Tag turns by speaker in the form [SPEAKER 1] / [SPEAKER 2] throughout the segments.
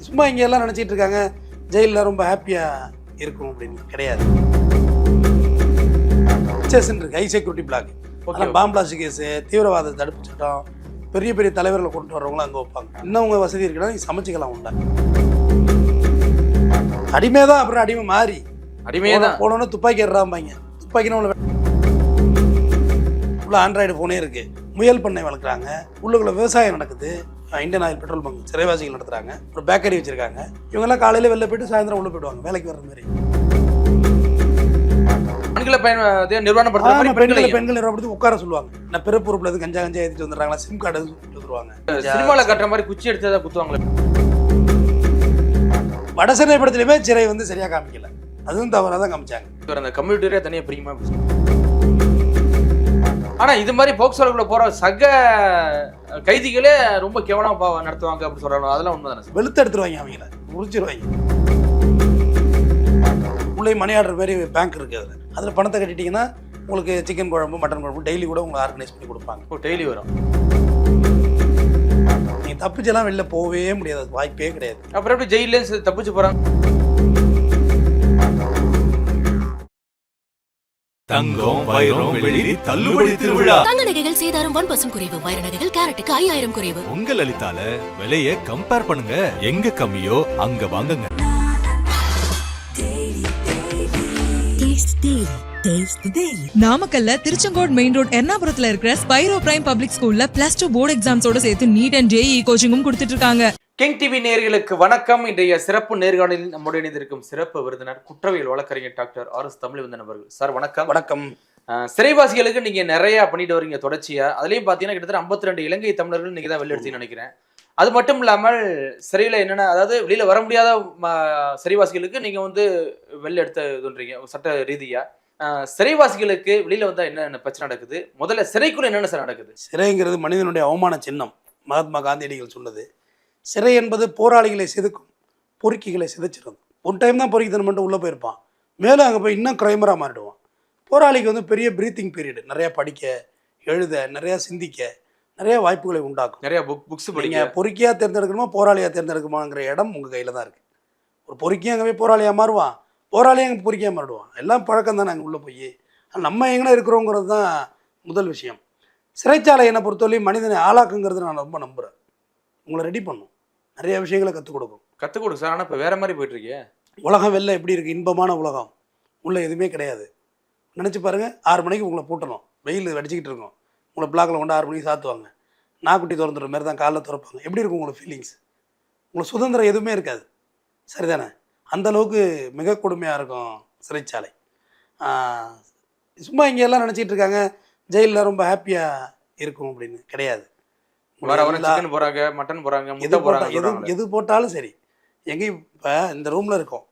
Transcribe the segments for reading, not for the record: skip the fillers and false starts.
[SPEAKER 1] சும்மா இங்கே எல்லாம் நினச்சிட்டு இருக்காங்க ஜெயிலில் ரொம்ப ஹாப்பியாக இருக்கும் அப்படின்னு கிடையாது. ஹெச்எஸ்ன்னு இருக்கு, ஹை செக்யூரிட்டி பிளாக். பாம்பு பிளாஸ்ட் கேஸு, தீவிரவாத தடுப்பு சட்டம், பெரிய பெரிய தலைவர்களை கொண்டு வரவங்களும் அங்கே வைப்பாங்க. இன்னும் உங்கள் வசதி இருக்குன்னா நீ சமைச்சிக்கலாம் உண்டா. அடிமை தான், அப்புறம் அடிமை மாறி
[SPEAKER 2] அடிமையே தான்
[SPEAKER 1] போனோன்னு துப்பாக்கி ஏறாம்பாங்க. துப்பாக்கினா உள்ள ஆண்ட்ராய்டு ஃபோனே இருக்கு. முயல் பண்ணை வளர்க்குறாங்க, உள்ளுக்குள்ள விவசாயம் நடக்குது. இந்தியன் ஆயில் பெட்ரோல் பங்க் சிறைவாசிகள் நடத்துறாங்க, ஒரு பேக்கரி வச்சிருக்காங்க. இவங்கெல்லாம் காலையில் வெளில போயிட்டு சாயந்தரம் உள்ள போயிடுவாங்க வேலைக்கு வர்ற மாதிரி. பெண்களை நிறுவனப்படுத்தி உட்கார சொல்லுவாங்க. நான் பிறப்பு உறுப்புல இருந்து கஞ்சா ஏற்றிட்டு வந்துடுறாங்களா, சிம் கார்டு வந்துருவாங்க.
[SPEAKER 2] சினிமால கட்டுற மாதிரி குச்சி எடுத்ததா குத்துவாங்களே.
[SPEAKER 1] வடசென்னை படத்துலயுமே சிறை வந்து சரியா காமிக்கல, அதுவும் தவறாக தான் காமிச்சாங்க.
[SPEAKER 2] அந்த கம்யூனிட்டியே தனியா பிரியுமா. ஆனா இது மாதிரி போக்சோக்குள்ள போற சக கைதிகளே ரொம்ப கேவலமா நடத்துவாங்க அப்படின்னு சொல்றாங்க. அதெல்லாம் உண்மைதானே?
[SPEAKER 1] வெளுத்து எடுத்துருவாங்க, அவங்கள முடிச்சிருவாங்க. உள்ளே மணி ஆர்டர் மாதிரி பேங்க் இருக்கு, அதில் பணத்தை கட்டிட்டீங்கன்னா உங்களுக்கு சிக்கன் குழம்பு மட்டன் குழம்பு டெய்லி கூட உங்களை ஆர்கனைஸ் பண்ணி கொடுப்பாங்க.
[SPEAKER 2] டெய்லி வரும்.
[SPEAKER 1] நீங்கள் தப்பிச்செல்லாம் வெளில போகவே முடியாது, வாய்ப்பே கிடையாது.
[SPEAKER 2] அப்புறம் எப்படி ஜெயிலே தப்பிச்சு போறாங்க?
[SPEAKER 3] தங்கம் வைரம் வெள்ளி தள்ளுபடி திருவிழா.
[SPEAKER 4] தங்க நகைகள் சேதாரம் 1% குறைவு, வைர நகைகள் கேரட்டுக்கு 5000 குறைவு.
[SPEAKER 3] உங்க லலிதால விலையை கம்பேர் பண்ணுங்க, எங்க கம்மியோ அங்க வாங்குங்க.
[SPEAKER 5] நாமக்கல்ல திருச்செங்கோடு மெயின் ரோட் எர்ணாபுரத்துல இருக்கிற ஸ்பைரோ பிரைம் பப்ளிக் ஸ்கூல்ல +2 போர்டு எக்ஸாம்ஸோட சேர்த்து நீட் அண்ட் ஜேஇ கோச்சிங்கும் கொடுத்துட்டு இருக்காங்க.
[SPEAKER 2] கிங் டிவி நேயர்களுக்கு வணக்கம். இன்றைய சிறப்பு நேர்காணலில் நம்முடைய இணைந்திருக்கும் சிறப்பு விருந்தினர் குற்றவியல் வழக்கறிஞர் டாக்டர் ஆர்.எஸ். தமிழ்வந்தன் அவர்கள். சார் வணக்கம்.
[SPEAKER 1] வணக்கம்.
[SPEAKER 2] சிறைவாசிகளுக்கு நீங்க நிறைய பண்ணிட்டு வரீங்க தொடர்ச்சியா. அதுலயும் பாத்தீங்கன்னா கிட்டத்தட்ட 52 இலங்கை தமிழர்கள் நீங்க தான் வெளியெடுத்தீங்கன்னு நினைக்கிறேன். அது மட்டும் இல்லாமல் சிறையில என்னென்ன, அதாவது வெளியில வர முடியாத சிறைவாசிகளுக்கு நீங்க வந்து வெளில எடுத்ததுன்றீங்க சட்ட ரீதியா. சிறைவாசிகளுக்கு வெளியில வந்தா என்ன பிரச்சனை நடக்குது? முதல்ல சிறைக்குள்ள என்னென்ன சார் நடக்குது?
[SPEAKER 1] சிறைங்கிறது மனிதனுடைய அவமான சின்னம். மகாத்மா காந்தியடிகள் சொன்னது. சிறை என்பது போராளிகளை செதுக்கும், பொறுக்கிகளை சிதைச்சிடும். ஒரு டைம் தான் பொறுக்கித்தனம் மட்டும் உள்ளே போயிருப்பான், மேலும் அங்கே போய் இன்னும் கிரைமராக மாறிடுவான். போராளிக்கு வந்து பெரிய பிரீத்திங் பீரியடு, நிறையா படிக்க எழுத, நிறையா சிந்திக்க, நிறைய வாய்ப்புகளை உண்டாக்கும்.
[SPEAKER 2] நிறைய புக்ஸ் படிங்க.
[SPEAKER 1] பொறுக்கியாக தேர்ந்தெடுக்கணுமா போராளியாக தேர்ந்தெடுக்கணுமாங்கிற இடம் உங்கள் கையில் தான் இருக்குது. ஒரு பொறுக்கியும் அங்கே போய் போராளியாக மாறுவான், போராளியும் அங்கே பொறுக்கியாக மாறிடுவான். எல்லாம் பழக்கம் தானே அங்கே உள்ளே போய். நம்ம எங்கே இருக்கிறோங்கிறது தான் முதல் விஷயம். சிறைச்சாலை என்னை பொறுத்தவரையும் மனிதனை ஆளாக்குங்கிறது நான் ரொம்ப நம்புகிறேன். உங்களை ரெடி பண்ணும், நிறைய விஷயங்களை கற்றுக் கொடுக்கும்.
[SPEAKER 2] கற்றுக் கொடுக்கும் சார். ஆனால் இப்போ வேறு மாதிரி போயிட்டுருக்கே
[SPEAKER 1] உலகம். வெளில எப்படி இருக்குது, இன்பமான உலகம். உள்ளே எதுவுமே கிடையாது. நினச்சி பாருங்கள், 6 மணிக்கு உங்களை பூட்டணும், வெயில் அடிச்சுக்கிட்டு இருக்கோம். உங்களை பிளாக்கில் கொண்டு 6 மணிக்கு சாத்துவாங்க, நாக்குட்டி திறந்துடுற மாதிரி தான் காலைல திறப்பாங்க. எப்படி இருக்கும் உங்களுக்கு ஃபீலிங்ஸ்? உங்களுக்கு சுதந்திரம் எதுவுமே இருக்காது, சரிதானே? அந்தளவுக்கு மிக கொடுமையாக இருக்கும் சிறைச்சாலை. சும்மா இங்கே எல்லாம் நினச்சிட்டு இருக்காங்க ஜெயிலில் ரொம்ப ஹாப்பியாக இருக்கும் அப்படின்னு கிடையாது.
[SPEAKER 2] போறாங்க, மட்டன் போறாங்க,
[SPEAKER 1] எது போட்டாலும் சரி. எங்கேயும் இப்போ இந்த ரூமில் இருக்கோம்,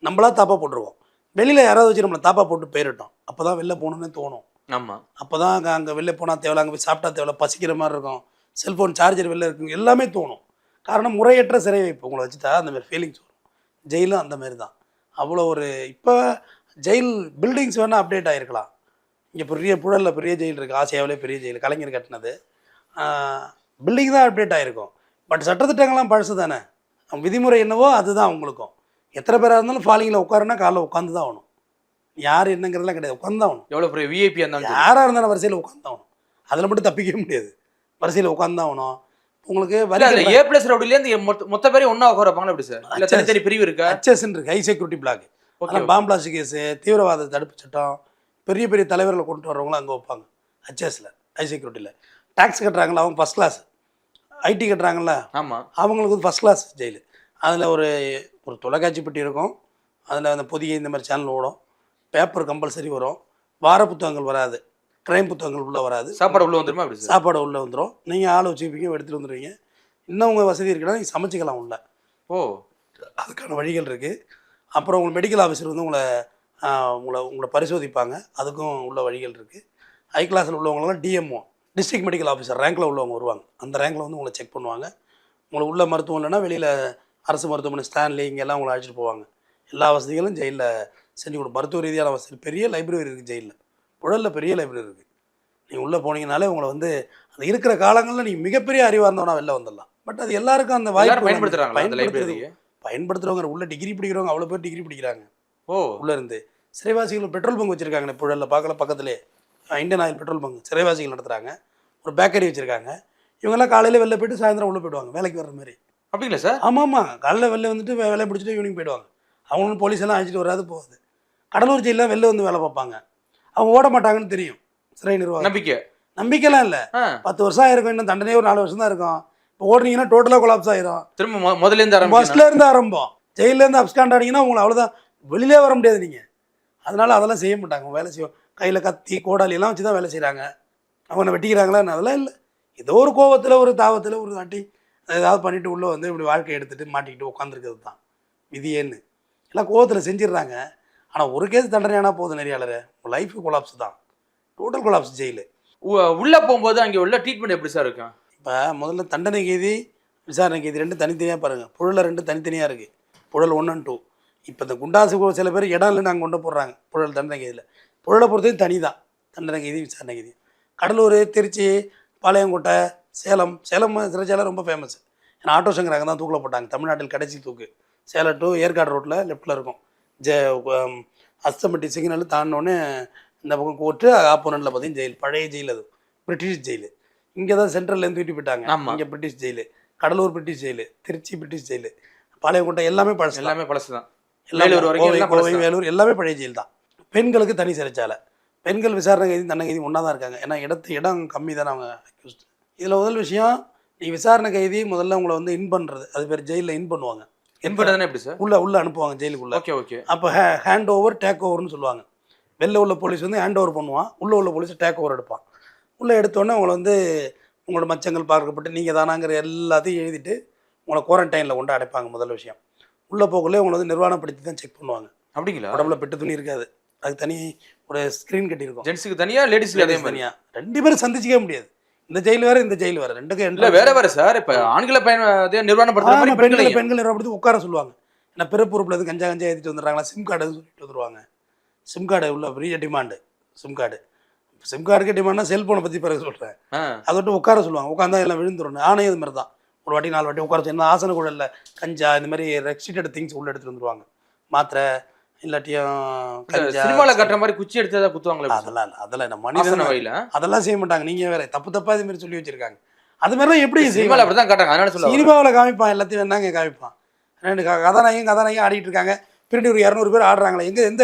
[SPEAKER 1] நம்மளா தாப்பா போட்டுருவோம். வெளியில் யாராவது வச்சு நம்மளை தாப்பா போட்டு போயிட்டோம், அப்போ தான் வெளில போகணுன்னு தோணும்.
[SPEAKER 2] ஆமாம்.
[SPEAKER 1] அப்போ தான் அங்கே வெளில போனால் தேவை, அங்கே போய் சாப்பிட்டா தேவை, பசிக்கிற மாதிரி இருக்கும், செல்ஃபோன் சார்ஜர் வெளில இருக்கும், எல்லாமே தோணும். காரணம் முறையற்ற சிறை வைப்பு. உங்களை வச்சுட்டா அந்தமாதிரி ஃபீலிங்ஸ் வரும். ஜெயிலும் அந்த மாதிரி தான். அவ்வளோ ஒரு இப்போ ஜெயில் பில்டிங்ஸ் வேணால் அப்டேட் ஆகிருக்கலாம். இங்கே பெரிய புழலில் பெரிய ஜெயில் இருக்குது, ஆசியாவிலே பெரிய ஜெயில், கலைஞர் கட்டினது. பில்டிங் தான் அப்டேட் ஆகிருக்கும், பட் சட்டத்திட்டங்கள்லாம் பழசு தானே. விதிமுறை என்னவோ அதுதான் உங்களுக்கும். எத்தனை பேராக இருந்தாலும் ஃபாலிங்கில் உட்காருன்னா காலைல உட்காந்து தான் ஆகணும். யார் என்னங்கிறதுலாம் கிடையாது, உட்காந்து தான் ஆகணும்.
[SPEAKER 2] எவ்வளோ பெரிய விஐபி இருந்தாலும்
[SPEAKER 1] யாராக இருந்தாலும் வரிசையில் உட்காந்து தான் ஆகணும். அதில் மட்டும் தப்பிக்கவே முடியாது, வரிசையில் உட்காந்து தான் ஆகணும். உங்களுக்கு
[SPEAKER 2] A+ ரவுடிலேருந்து மொத்த பேரையும் ஒன்றா உட்காரப்பாங்க. எப்படி சார்? இல்லை தனித்தனி பிரிவு இருக்கா?
[SPEAKER 1] ஹெச்எஸ்ன்னு இருக்கு, ஹை செக்யூரிட்டி பிளாக். பாம்பு பிளாஸ்ட் கேஸு, தீவிரவாத தடுப்பு சட்டம், பெரிய பெரிய தலைவர்களை கொண்டு வரவங்களும் அங்கே வைப்பாங்க. ஹெச்எஸில், ஹை செக்யூரிட்டியில். டேக்ஸ் கட்டுறாங்களா அவங்க ஃபஸ்ட் கிளாஸ், ஐடி கட்டுறாங்களா
[SPEAKER 2] ஆமாம்,
[SPEAKER 1] அவங்களுக்கு வந்து ஃபஸ்ட் கிளாஸ் ஜெயிலு. அதில் ஒரு தொலைக்காட்சி பெட்டி இருக்கும், அதில் அந்த பொதிகை இந்த மாதிரி சேனல் ஓடும், பேப்பர் கம்பல்சரி வரும், வார புத்தகங்கள் வராது, கிரைம் புத்தகங்கள் உள்ளே வராது.
[SPEAKER 2] சாப்பாடு உள்ளே வந்துடுமா? அப்படி
[SPEAKER 1] சாப்பாடு உள்ளே வந்துடும். நீங்கள் ஆளை வச்சுப்பீங்க, எடுத்துகிட்டு வந்துடுவீங்க. இன்னும் உங்கள் வசதி இருக்குன்னா நீங்கள் சமைச்சிக்கலாம் உள்ள. அதுக்கான வழிகள் இருக்குது. அப்புறம் உங்களுக்கு மெடிக்கல் ஆஃபீஸர் வந்து உங்களை பரிசோதிப்பாங்க, அதுக்கும் உள்ள வழிகள் இருக்குது. ஹை கிளாஸில் உள்ளவங்களாம் டிஎம்ஓ, டிஸ்ட்ரிக்ட் மெடிக்கல் ஆஃபீஸர் ரேங்கில் உள்ளவங்க வருவாங்க. அந்த ரேங்கில் வந்து உங்களை செக் பண்ணுவாங்க. உங்களை உள்ள மருத்துவம் இல்லைன்னா வெளியில் அரசு மருத்துவமனை ஸ்டான்லி இங்கெல்லாம் உங்களை அழைச்சிட்டு போவாங்க. எல்லா வசதிகளும் ஜெயிலில் செஞ்சு கொடுக்கும். மருத்துவ ரீதியான வசதி, பெரிய லைப்ரரி இருக்குது ஜெயிலில். புழலில் பெரிய லைப்ரரி இருக்குது. நீங்கள் உள்ளே போனீங்கனாலே உங்களை வந்து அந்த இருக்கிற காலங்களில் நீங்கள் மிகப்பெரிய அறிவாக இருந்தவனா வெளில வந்துடலாம். பட் அது எல்லாருக்கும் அந்த வாய்ப்பு
[SPEAKER 2] பயன்படுத்துகிறாங்க.
[SPEAKER 1] பயன்படுத்துகிறவங்க உள்ள டிகிரி படிக்கிறவங்க அவ்வளோ பேர் டிகிரி படிக்கிறாங்க
[SPEAKER 2] ஓ
[SPEAKER 1] உள்ளே இருந்து. சிறைவாசிகள் பெட்ரோல் பங்க் வச்சுருக்காங்க புழலில் பார்க்கல பக்கத்துலேயே இந்தியன் ஆயில் பெட்ரோல் பங்க் சிறைவாசிகள் நடத்துகிறாங்க. ஒரு பேக்கரி வச்சுருக்காங்க. இவங்கெல்லாம் காலையில் வெளில போயிட்டு சாயந்தரம் உள்ளே போயிடுவாங்க வேலைக்கு வர்ற மாதிரி.
[SPEAKER 2] அப்படிங்களா சார்?
[SPEAKER 1] ஆமாம்மா, காலையில் வெளில வந்துட்டு வேலையை பிடிச்சிட்டு ஈவினிங் போயிடுவாங்க. அவங்களும் போலீஸ் எல்லாம் அழைச்சிட்டு வராது போகுது. கடலூர் ஜெயிலில் வெளில வந்து வேலை பார்ப்பாங்க. அவங்க ஓட மாட்டாங்கன்னு தெரியும் சிறை நிர்வாகம். நம்பிக்கைலாம் இல்லை. 10 வருஷம் ஆயிருக்கும், இன்னும் தண்டனையே ஒரு 4 வருஷம் தான் இருக்கும். இப்போ ஓடுனீங்கன்னா டோட்டலாக கொலாப்ஸ் ஆயிரும்.
[SPEAKER 2] திரும்ப முதல்ல இருந்து
[SPEAKER 1] ஃபர்ஸ்ட்ல இருந்து ஆரம்பம். ஜெயிலேருந்து அப்ஸ்காண்ட் ஆனீங்கன்னா உங்களை அவ்வளோதான், வெளியிலே வர முடியாது நீங்கள். அதனால அதெல்லாம் செய்ய மாட்டாங்க. வேலை செய்வோம் கையில் கத்தி கோடாலி எல்லாம் வச்சு தான் வேலை செய்கிறாங்க. அவங்க வெட்டிக்கிறாங்களான்னு அதெல்லாம் இல்லை. ஏதோ ஒரு கோவத்தில் ஒரு தாவத்தில் ஒரு வாட்டி ஏதாவது பண்ணிட்டு உள்ளே வந்து இப்படி வாழ்க்கை எடுத்துகிட்டு மாட்டிக்கிட்டு உட்காந்துருக்கிறது தான் விதியேன்னு. எல்லாம் கோவத்தில் செஞ்சிடுறாங்க. ஆனால் ஒரு கேஸ் தண்டனையானா போதும் நெறியாளர், லைஃப் கொலாப்ஸ் தான், டோட்டல் கொலாப்ஸ் ஜெயிலு.
[SPEAKER 2] உள்ள போகும்போது அங்கே உள்ள ட்ரீட்மெண்ட் எப்படி சார் இருக்கும்?
[SPEAKER 1] இப்போ முதல்ல தண்டனை கைதி விசாரணை கைதி 2 தனித்தனியாக பாருங்கள். புழலில் 2 தனித்தனியாக இருக்குது. புழல் 1 and 2. இப்போ இந்த குண்டாசு சில பேர் இடம் இல்லைன்னு அங்கே கொண்டு போடுறாங்க புழல் தண்டனை கைதியில். புழலை பொறுத்தவரைக்கும் தனி தான் தண்டனை கைதி விசாரணை கைதி. கடலூர், திருச்சி, பாளையங்கோட்டை, சேலம் சிறைச்சாலை ரொம்ப ஃபேமஸ். ஏன்னா ஆட்டோ சங்கர் அங்கே தான் தூக்கில் போட்டாங்க. தமிழ்நாட்டில் கடைசி தூக்கு சேலம் டு ஏற்காடு ரோட்டில் லெஃப்ட்டில் இருக்கும். அஸ்தம்பட்டி சிக்னல் தாண்டினோடனே இந்த பக்கம் கோர்ட்டு ஆப்போனண்ட்டில் பார்த்தீங்கன்னா ஜெயில், பழைய ஜெயில், அது பிரிட்டிஷ் ஜெயில். இங்கே தான் சென்ட்ரல்லேருந்து தூக்கிட்டு போயிட்டாங்க. இங்கே British jail. Cuddalore British jail, Trichy British jail, Palayamkottai எல்லாமே பழசு தான். வேலூர் எல்லாமே பழைய ஜெயில் தான். பெண்களுக்கு தனி சிறைச்சாலை. பெண்கள் விசாரணை கைதி தண்டனை கைதி ஒன்றா தான் இருக்காங்க. ஏன்னா இடம் கம்மி தானே அவங்க அக்யூஸ்ட். இதில் முதல் விஷயம், நீ விசாரணை கைதி முதல்ல உங்களை வந்து இன் பண்ணுறது, அது பேர் ஜெயிலில் இன் பண்ணுவாங்க.
[SPEAKER 2] இன் பண்ணுறதுனா எப்படி சார்? உள்ள
[SPEAKER 1] அனுப்புவாங்க ஜெயிலுக்குள்ளே.
[SPEAKER 2] ஓகே.
[SPEAKER 1] அப்போ ஹேண்ட் ஓவர் டேக் ஓவர்னு சொல்லுவாங்க. வெளில உள்ள போலீஸ் வந்து ஹேண்ட் ஓவர் பண்ணுவான், உள்ள போலீஸ் டேக் ஓவர் எடுப்பான். உள்ளே எடுத்தோடனே உங்களை வந்து உங்களோட மச்சங்கள் பார்க்கப்பட்டு நீங்கள் தானாங்கிற எல்லாத்தையும் எழுதிட்டு உங்களை குவாரண்டைனில் கொண்டு அடைப்பாங்க. முதல் விஷயம், உள்ளே போகக்குள்ளே உங்களை வந்து நிர்வாணப்படுத்தி தான் செக் பண்ணுவாங்க.
[SPEAKER 2] அப்படிங்களா?
[SPEAKER 1] உடம்புல பெட்டு துணி இருக்காது, அதுக்கு தனி ஒரு ஸ்க்ரீன் கட்டியிருக்கும்.
[SPEAKER 2] ஜென்ஸுக்கு தனியாக, லேடிஸ்க்கு அதே தனியாக. 2
[SPEAKER 1] பேரும் சந்திச்சிக்கவே முடியாது. இந்த ஜெயில் வேறு இந்த ஜெயில் வேறு, 2க்கும்
[SPEAKER 2] வேற சார். இப்போ ஆண்களை நிர்வாணப்படுத்துற
[SPEAKER 1] பெண்கள் நிர்வாணப்படுத்தி உட்கார சொல்லுவாங்க. ஏன்னா பிறப்பு உறுப்பில் இருந்து கஞ்சா ஏற்றிட்டு வந்துடுறாங்களா, சிம் கார்டு சொல்லிட்டு வந்துடுவாங்க. சிம் கார்டு உள்ள பெரிய டிமாண்டு. சிம் கார்டுக்கு டிமாண்ட்னா செல்ஃபோனை பற்றி பிறகு சொல்கிறேன். அதை விட்டு உட்கார சொல்லுவாங்க. உட்காந்தா எல்லாம் விழுந்துடும். ஆணையம் இது மாதிரி தான், ஒரு வாட்டி 4 வாட்டி உட்கார என்ன ஆசன கூட இல்லை, கஞ்சா இந்த மாதிரி ரெஸ்ட்ரிக்டட் திங்ஸ் உள்ள எடுத்துகிட்டு வந்துடுவாங்க. மாத்திரை இல்லாட்டியும்
[SPEAKER 2] சினிமாவில் கட்டுற மாதிரி குச்சி எடுத்து குத்துவாங்களே,
[SPEAKER 1] அதெல்லாம் என்ன மனிதன வகையில் அதெல்லாம் செய்ய மாட்டாங்க. நீங்கள் வேற தப்பா இது மாதிரி சொல்லி வச்சிருக்காங்க. அது மாதிரிலாம் எப்படி
[SPEAKER 2] சினிமாவில் அப்படி தான் காட்டுறாங்க. அதனால சொல்லுவாங்க,
[SPEAKER 1] சினிமாவில் காமிப்பான் எல்லாத்தையும் வேணாங்க காமிப்பான். 2 கதாநாயகம் ஆடிட்டு இருக்காங்க. பின்னாடி ஒரு 200 பேர் ஆடுறாங்களே.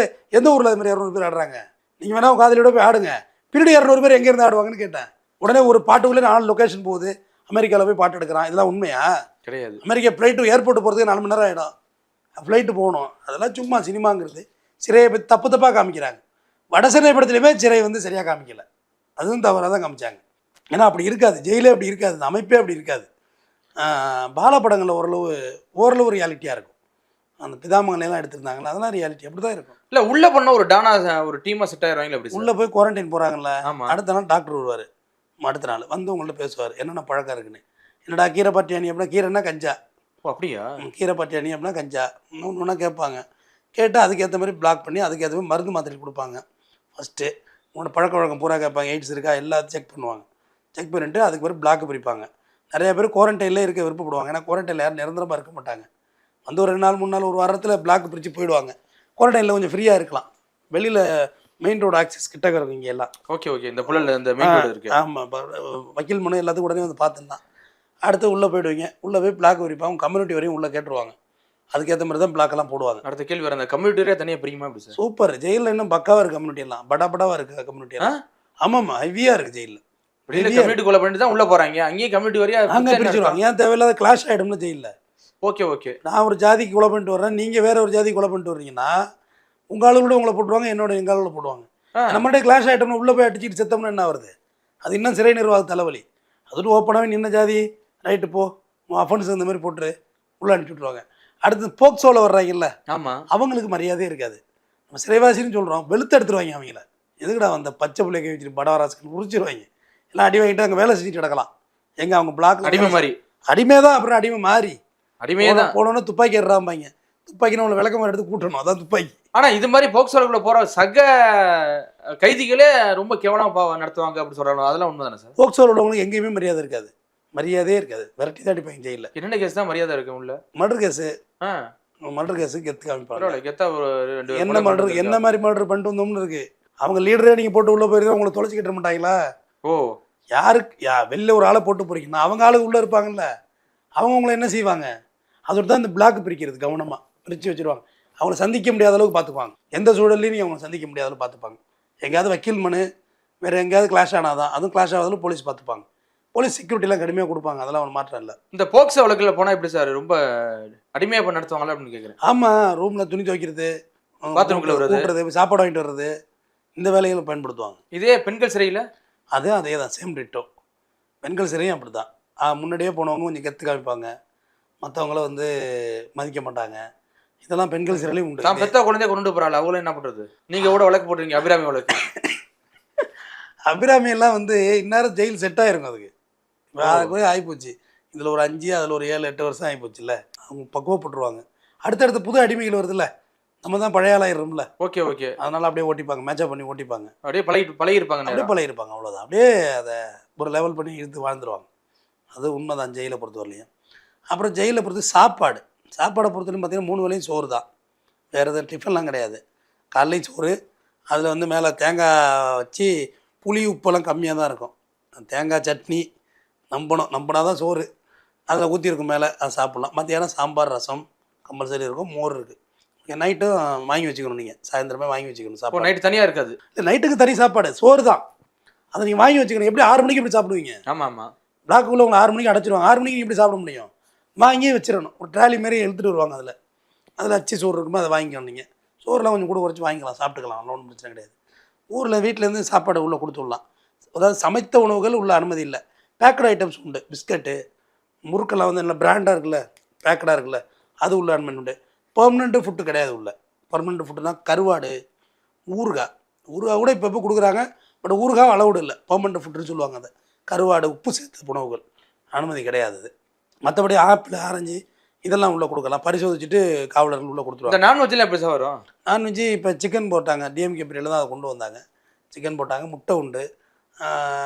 [SPEAKER 1] எந்த ஊரில் அது மாதிரி 200 பேர் ஆடுறாங்க? நீங்கள் வேணா காதலியோட போய் ஆடுங்க. பின்னாடி 200 பேர் எங்கேருந்து ஆடுவாங்கன்னு கேட்டேன். உடனே ஒரு பாட்டுக்குள்ளே 4 லொக்கேஷன் போகுது. அமெரிக்காவில் போய் பாட்டு எடுக்கிறான். இதெல்லாம் உண்மையா?
[SPEAKER 2] கிடையாது.
[SPEAKER 1] அமெரிக்கா ஃப்ளைட்டு ஏர்போர்ட் போகிறதுக்கு 4 மணி நேரம் ஆகிடும். ஃப்ளைட்டு போகணும். அதெல்லாம் சும்மா சினிமாங்கிறது. சிறையை பற்றி தப்பாக காமிக்கிறாங்க. வடசென்னை படத்துலையுமே சிறை வந்து சரியாக காமிக்கலை, அதுவும் தவறாக தான் காமிச்சாங்க. ஏன்னா அப்படி இருக்காது, ஜெயிலே அப்படி இருக்காது, இந்த அமைப்பே அப்படி இருக்காது. பால படங்களில் ஓரளவு ரியாலிட்டியாக இருக்கும். அந்த பிதாமகனையெல்லாம் எடுத்திருந்தாங்களா, அதெல்லாம் ரியாலிட்டி அப்படி தான் இருக்கும்.
[SPEAKER 2] இல்லை உள்ள பண்ண ஒரு டானா ஒரு டீமாக செட் ஆயிடுவாங்களே அப்படி.
[SPEAKER 1] உள்ளே போய் குவாரண்டைன் போகிறாங்கல்ல, அடுத்த நாள் டாக்டர் வருவார். அடுத்த நாள் வந்து உங்கள்கிட்ட பேசுவார், என்னென்ன பழக்கம் இருக்குன்னு. என்னடா கீரை பாட்டியானி அப்படின்னா, கீரைன்னா கஞ்சா.
[SPEAKER 2] அப்படியா? கீரை
[SPEAKER 1] பாட்டியானி அப்படின்னா கஞ்சா. ஒன்றா கேட்பாங்க. கேட்டால் அதுக்கேற்ற மாதிரி பிளாக் பண்ணி அதுக்கேற்ற மாதிரி மருந்து மாத்திரை கொடுப்பாங்க. ஃபஸ்ட்டு உங்களோட பழக்க வழக்கம் பூரா கேட்பாங்க, எய்ட்ஸ் இருக்கா எல்லாத்தையும் செக் பண்ணுவாங்க. செக் பண்ணிவிட்டு அதுக்கு பிறகு பிளாக் பிரிப்பாங்க. நிறைய பேர் குவாரண்டைனில் இருக்க விருப்பப்படுவாங்க. ஏன்னா குவாரண்டைனில் யாரும் நிரந்தரமாக இருக்க மாட்டாங்க. வந்து ஒரு 2 நாள் 3 நாள் ஒரு வாரத்தில் பிளாக் பிரித்து போயிடுவாங்க. குவாரண்டைனில் கொஞ்சம் ஃப்ரீயாக இருக்கலாம். வெளியில் மெயின் ரோடு ஆக்சஸ் கிட்ட இருக்கும் இங்கே எல்லாம்.
[SPEAKER 2] ஓகே. இந்த புழலில் இந்த மெயின் ரோடு இருக்குது.
[SPEAKER 1] ஆமாம், வக்கீல் மனு எல்லாத்துக்கும் உடனே வந்து பார்த்துருந்தான். அடுத்து உள்ளே போயிடுவீங்க. உள்ளே போய் பிளாக் பிரிப்பாங்க. கம்யூனிட்டி வரையும் உள்ளே கேட்டுருவாங்க. அதுக்கேற்ற மாதிரி தான் பிளாக்கெல்லாம் போடுவாங்க.
[SPEAKER 2] அடுத்த கேள்வி வர, அந்த கம்யூனிட்டியே தனியாக பிரிக்குமா அப்படி சார்?
[SPEAKER 1] சூப்பர். ஜெயிலில் இன்னும் பக்காவாக இருக்குது கம்யூனிட்டி எல்லாம், படாவாக இருக்குது கம்யூனிட்டி எல்லாம். ஆமாம்மா, ஹெவியாக இருக்குது ஜெயிலில்.
[SPEAKER 2] கம்யூனிட்டி கொலை பண்ணிட்டு தான் உள்ளே போகிறாங்க. அங்கேயும் கம்யூனிட்டி வரையா
[SPEAKER 1] அங்கே பிரிச்சுருவாங்க. ஏன் தேவையில்லாத கிளாஷ் ஆகிடும்னு ஜெயிலில்.
[SPEAKER 2] ஓகே.
[SPEAKER 1] நான் ஒரு ஜாதிக்கு கொலை பண்ணிட்டு வரேன், நீங்கள் வேற ஒரு ஜாதிக்கு கொலை பண்ணிட்டு வர்றீங்கன்னா உங்கள் ஆளுகளோட உங்களை போட்டுருவாங்க, எங்கள் ஆளுகளை போடுவாங்க. நம்மகிட்ட கிளாஷ் ஆகிட்டோம்னா உள்ளே போய் அடிச்சுட்டு செத்தோம்னா என்ன வருது? அது இன்னும் சிறை நிர்வாக தலைவலி. அதுட்டு ஓப்பனாகவே நின்ன ஜாதி ரைட்டு போ அஃபென்ஸ் இந்த மாதிரி போட்டு உள்ளே அனுப்பிச்சி விட்ருவாங்க. அடுத்து போக்சோவில் வர்றாங்கல்ல,
[SPEAKER 2] ஆமாம்,
[SPEAKER 1] அவங்களுக்கு மரியாதையே இருக்காது. நம்ம சிறைவாசின்னு சொல்கிறோம், வெளுத்து எடுத்துருவாங்க அவங்கள. எதுக்குடா அந்த பச்சை பிள்ளைக்க வச்சுட்டு படவராசுக்கு உரிச்சிருவாங்க. எல்லாம் அடி வாங்கிட்டு அங்கே வேலை செஞ்சுட்டு கிடக்கலாம். எங்கே அவங்க பிளாக்
[SPEAKER 2] அடிமை மாதிரி
[SPEAKER 1] அடிமை தான். அப்புறம் அடிமை மாறி
[SPEAKER 2] அடிமையே தான்.
[SPEAKER 1] போனோன்னா துப்பாக்கி எடுறாம்பாங்க. துப்பாக்கினா உங்களை விளக்கமாக எடுத்து கூட்டணும், அதான் துப்பாக்கி.
[SPEAKER 2] ஆனால் இது மாதிரி போக்சோலுக்குள்ள போகிற சக கைதிகளே ரொம்ப கேவலமாக நடத்துவாங்க அப்படி சொல்கிறாங்க. அதெல்லாம் உண்மை தானே சார்?
[SPEAKER 1] போக்சோவில் உள்ளவங்களுக்கு எங்கேயுமே மரியாதையே இருக்காது. விரட்டி தான் அடிப்பாங்க ஜெயிலில்.
[SPEAKER 2] என்னென்ன கேஸ் தான் மரியாதை இருக்கு? உள்ள
[SPEAKER 1] மர்டர் கேஸு, மர்டர் கேஸு கெத்து காமிப்பாங்க.
[SPEAKER 2] பரவாயில்ல, கெத்தா ஒரு 2
[SPEAKER 1] என்ன மர்டர், என்ன மாதிரி மர்டர் பண்ணிட்டு வந்தோம்னு இருக்கு. அவங்க லீடரே நீங்கள் போட்டு உள்ளே போயிருந்தா உங்களை தொலைச்சிக்கிட்ட மாட்டாங்களா?
[SPEAKER 2] ஓ,
[SPEAKER 1] யாருக்கு வெளில ஒரு ஆளை போட்டு போறீங்கன்னா அவங்க ஆளுக்கு உள்ளே இருப்பாங்கல்ல, அவங்க உங்களை என்ன செய்வாங்க? அதோட தான் இந்த பிளாக் பிரிக்கிறது, கவனமாக பிரித்து வச்சுருவாங்க. அவங்கள சந்திக்க முடியாத அளவுக்கு பார்த்துக்குவாங்க. எந்த சூழல்லையும் நீங்கள் அவங்களை சந்திக்க முடியாத அளவுக்கு பார்த்துப்பாங்க. எங்கேயாவது வக்கீல் மனு வேறு எங்கேயாவது கிளாஷ் ஆனாதான், அதுவும் கிளாஷ் ஆகாதாலும் போலீஸ் பார்த்துப்பாங்க. போலீஸ் செக்யூரிட்டிலாம் கடுமையாக கொடுப்பாங்க, அதெல்லாம் அவன் மாற்றம் இல்லை.
[SPEAKER 2] இந்த போக்சோ வழக்கில் போனால் எப்படி சார் ரொம்ப அடிமையாக பண்ண நடத்துவாங்களா அப்படின்னு கேட்குறேன்.
[SPEAKER 1] ஆமாம், ரூமில் துணி துவைக்கிறது,
[SPEAKER 2] பாத்ரூம்குள்ள
[SPEAKER 1] கூட்டுறது, சாப்பாடு வாங்கிட்டு வர்றது, இந்த வேலைகளை பயன்படுத்துவாங்க.
[SPEAKER 2] இதே பெண்கள் சிறையில்
[SPEAKER 1] அதே தான் சேம் டிட்டோ. பெண்கள் சிறையும் அப்படி தான். முன்னாடியே போனவங்க கொஞ்சம் கெத்து காமிப்பாங்க, மற்றவங்கள வந்து மதிக்க மாட்டாங்க. இதெல்லாம் பெண்கள் சிறையிலையும் உண்டு.
[SPEAKER 2] தான் பெத்த குழந்தைய கொண்டு போகிறாள், அவங்களும் என்ன பண்ணுறது? நீங்கள் கூட வழக்கு போட்டுருங்க, அபிராமி வழக்கு.
[SPEAKER 1] அபிராமியெல்லாம் வந்து இந்நேரம் ஜெயில் செட் ஆகிருக்கும். அதுக்கு ஆகிப்போச்சு. இதில் ஒரு 5, அதில் ஒரு 7-8 வருஷம் ஆகிப்போச்சுல்ல. அவங்க பக்குவப்பட்டுருவாங்க. அடுத்தடுத்த புது அடிமைகள் வருதுல்ல, நம்ம தான் பழைய ஆளாயிடும்ல.
[SPEAKER 2] Okay okay.
[SPEAKER 1] அதனால் அப்படியே ஓட்டிப்பாங்க, மேட்சப் பண்ணி ஓட்டிப்பாங்க.
[SPEAKER 2] அப்படியே பழகிருப்பாங்க.
[SPEAKER 1] அப்படியே பழகிருப்பாங்க, அவ்வளோதான். அப்படியே அதை ஒரு லெவல் பண்ணி இழுத்து வாழ்ந்துருவாங்க. அது உண்மை தான் ஜெயிலை பொறுத்தவரையிலையும். அப்புறம் ஜெயிலை பொறுத்து சாப்பாடை பொறுத்தவரையும் பார்த்தீங்கன்னா 3 வேளையும் சோறு தான். வேறு எதுவும் டிஃபன்லாம் கிடையாது. காலையும் சோறு, அதில் வந்து மேலே தேங்காய் வச்சு புளி உப்பெல்லாம் கம்மியாக தான் இருக்கும். தேங்காய் சட்னி நம்பினா தான் சோறு அதில் ஊற்றிருக்கும் மேலே, அதை சாப்பிட்லாம். மத்தியானம் சாம்பார் ரசம் கம்பல்சரி இருக்கும், மோர் இருக்குது. நைட்டும் வாங்கி வச்சுக்கணும், நீங்கள் சாயந்தரமே வாங்கி வச்சுக்கணும் சாப்பாடு.
[SPEAKER 2] நைட்டு தனியாக இருக்காது,
[SPEAKER 1] இல்லை நைட்டுக்கு தனி சாப்பாடு, சோறு தான். அதை நீங்கள் வாங்கி வச்சுக்கணும். எப்படி 6 மணிக்கு எப்படி சாப்பிடுவீங்க?
[SPEAKER 2] ஆமாம் ஆமாம்.
[SPEAKER 1] பிளாக்குள்ளே உங்களை 6 மணிக்கு அடைச்சிடுவாங்க. 6 மணிக்கு எப்படி சாப்பிட முடியும்? வாங்கியே வச்சிடணும். ஒரு ட்ராலி மாரி எடுத்துகிட்டு வருவாங்க. அதில் அச்சு சோறு இருக்குமோ அதை வாங்கிக்கணும். நீங்கள் சோறுலாம் கொஞ்சம் கூட குறைச்சி வாங்கிக்கலாம், சாப்பிட்டுக்கலாம், ஒன்றும் பிரச்சனை கிடையாது. ஊரில் வீட்டிலேருந்து சாப்பாடு உள்ளே கொடுத்துடலாம். அதாவது சமைத்த உணவுகள் உள்ள அனுமதி இல்லை. பேக்கடு ஐட்டம்ஸ் உண்டு. பிஸ்கட்டு முறுக்கெல்லாம் வந்து நல்லா பிராண்டாக இருக்குல்ல, பேக்கடாக இருக்குல்ல, அது உள்ள அனுமதி உண்டு. பெர்மனெண்ட்டு ஃபுட்டு கிடையாது உள்ள. பெர்மனெண்ட் ஃபுட்டுனா கருவாடு, ஊறுகாய் கூட இப்போ கொடுக்குறாங்க. பட் ஊறுகாய் அளவுடு இல்லை, பெர்மனெண்ட் ஃபுட்டுன்னு சொல்லுவாங்க. அதை கருவாடு, உப்பு சேர்த்த உணவுகள் அனுமதி கிடையாது. அது மற்றபடி ஆப்பிள், ஆரஞ்சு இதெல்லாம் உள்ளே கொடுக்கலாம். பரிசோதிச்சுட்டு காவலர்கள் உள்ளே கொடுத்துருவாங்க.
[SPEAKER 2] நான்வெஜ்லாம் எப்படி சார் வரும்?
[SPEAKER 1] நான்வெஜ்ஜு இப்போ சிக்கன் போட்டாங்க, டிஎம்கே பீரியடில் தான் அதை கொண்டு வந்தாங்க. சிக்கன் போட்டாங்க, முட்டை உண்டு.